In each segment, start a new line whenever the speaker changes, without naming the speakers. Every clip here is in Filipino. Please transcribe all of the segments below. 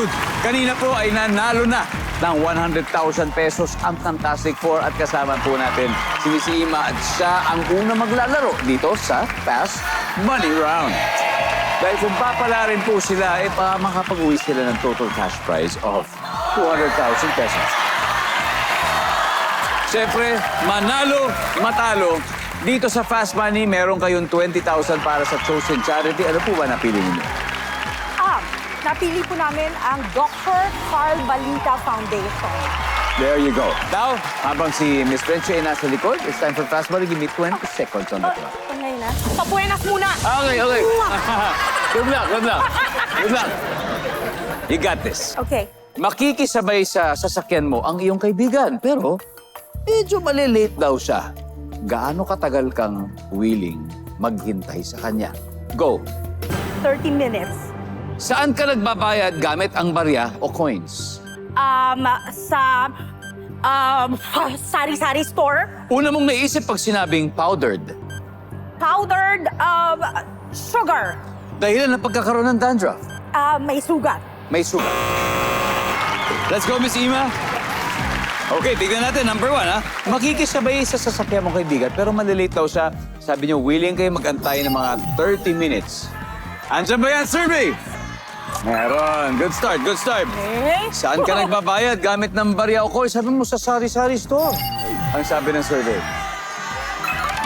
attitude. Kanina po ay nanalo na ng 100,000 pesos ang Fantastic Four at kasama po natin si Miss Ima at siya ang una maglalaro dito sa Fast Money Round. Dahil kung papala rin po sila, makapag-uwi sila ng total cash prize of 200,000 pesos. Siyempre, manalo, matalo. Dito sa Fast Money, meron kayong 20,000 para sa chosen charity. Ano po ba napili niyo?
Napili po namin ang Dr. Carl Balita Foundation.
There you go. Now, habang si Miss Frenchie ay nasa likod, it's time for Fast Money. Give me 20 seconds on the clock.
Ito ngayon na. Papuenas muna!
Okay. Good luck. You got this.
Okay.
Makikisabay sa sasakyan mo ang iyong kaibigan, pero medyo malilate daw siya. Gaano katagal kang willing maghintay sa kanya? Go.
30 minutes.
Saan ka nagbabayad gamit ang barya o coins?
Sa sari-sari store.
Una mong naisip pag sinabing powdered.
Powdered sugar.
Dahilan ng pagkakaroon ng dandruff.
May sugat.
May sugat. Let's go, Miss Ima. Okay, tignan natin. Number 1, ha? Makikisabay sa sasakyan mong kaibigan, pero malilate daw siya. Sabi niyo, willing kayo mag-antay ng mga 30 minutes. Andiyan ba yan, survey? Meron. Good start.
Okay.
Saan ka nagbabayad gamit ng barya o coin? Sabi mo sa sari-sari store. Ang sabi ng survey.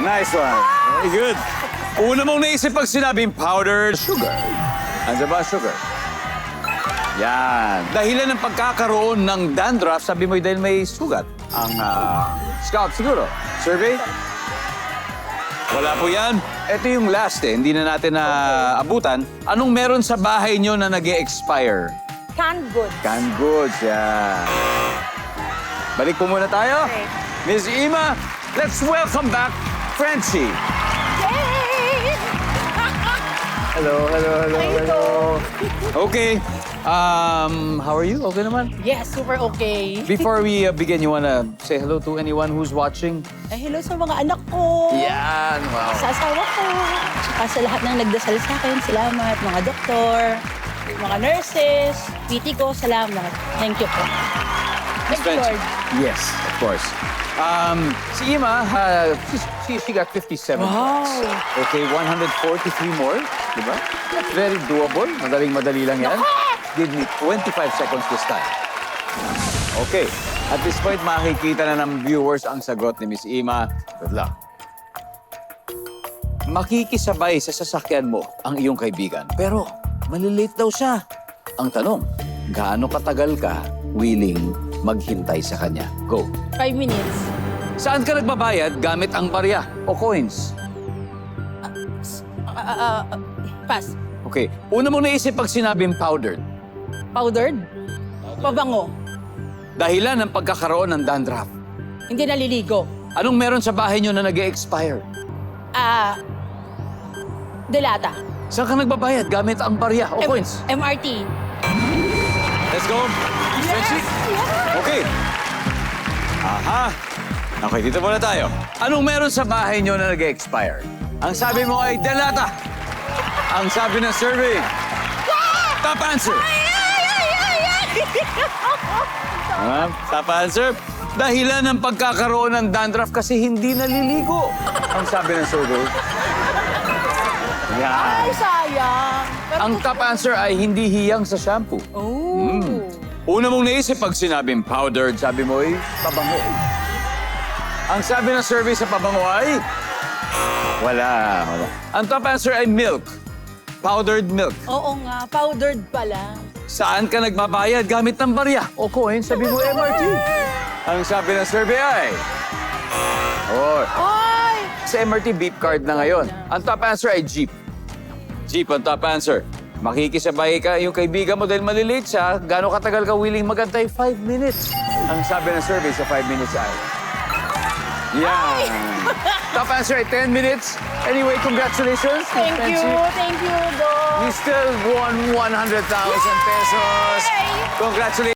Nice one. Very good. Una mong naisip pag sinabing powdered sugar. Andiyan ba sugar? Yan. Dahilan ng pagkakaroon ng dandruff, sabi mo dahil may sugat. Ang scalp siguro. Survey? Wala po yan. Ito yung last hindi na natin abutan. Anong meron sa bahay nyo na nag-e-expire?
Canned goods.
Canned goods, yan. Balik po muna tayo.
Okay.
Miss Ima, let's welcome back Frenchie.
Yay!
Hello. Okay. How are you? Okay naman?
Yes, super okay.
Before we begin, you wanna say hello to anyone who's watching?
Hello sa mga anak ko.
Yan, wow.
Sa asawa ko. Tsaka sa lahat ng nagdasal sa akin. Salamat. Mga doktor, mga nurses, PT ko, salamat. Thank you po. Thank you, Lord.
Yes, of course. Si Ima, she got 57 points. Okay, 143 more, di ba? That's very doable. Madali lang yan. Give me 25 seconds this time. Okay, at this point, makikita na ng viewers ang sagot ni Miss Ima. Good luck. Makikisabay sa sasakyan mo ang iyong kaibigan, pero malilate daw siya. Ang tanong, gaano katagal ka willing maghintay sa kanya? Go.
5 minutes.
Saan ka nagbabayad gamit ang barya o coins?
Pass.
Okay. Una mo naisip pag sinabing powdered.
Powdered. Pabango.
Dahilan ng pagkakaroon ng dandruff.
Hindi naliligo.
Anong meron sa bahay nyo na nag-e-expire?
Delata.
Saan ka nagbabayad gamit ang barya o coins?
MRT.
Let's go. Yes! Okay. Aha. Okay, dito muna tayo. Anong meron sa bahay nyo na nag-e-expire? Ang sabi mo ay delata. Ang sabi ng survey. Top answer. Top answer. Dahilan ng pagkakaroon ng dandruff kasi hindi naliligo. Ang sabi ng survey. Yan.
Ay, sayang.
Ang top answer ay hindi hiyang sa shampoo.
Oh.
Una mong naisip pag sinabing powdered, sabi mo ay pabango. Ang sabi ng survey sa pabango ay wala. Ang top answer ay milk. Powdered milk.
Oo nga, powdered pala.
Saan ka nagbabayad gamit ng barya o coin? Sabi mo MRT. Ang sabi ng survey ay
Ay!
sa MRT beep card na ngayon. Ang top answer ay jeep. Jeep ang top answer. Makikisabay ka yung kaibigan mo dahil malilate siya. Gano'ng katagal ka willing magantay? 5 minutes. Ang sabi ng survey sa 5 minutes ay... Yan. Top answer ay 10 minutes. Anyway, congratulations.
Thank you, Doc.
You still won 100,000 pesos. Congratulations.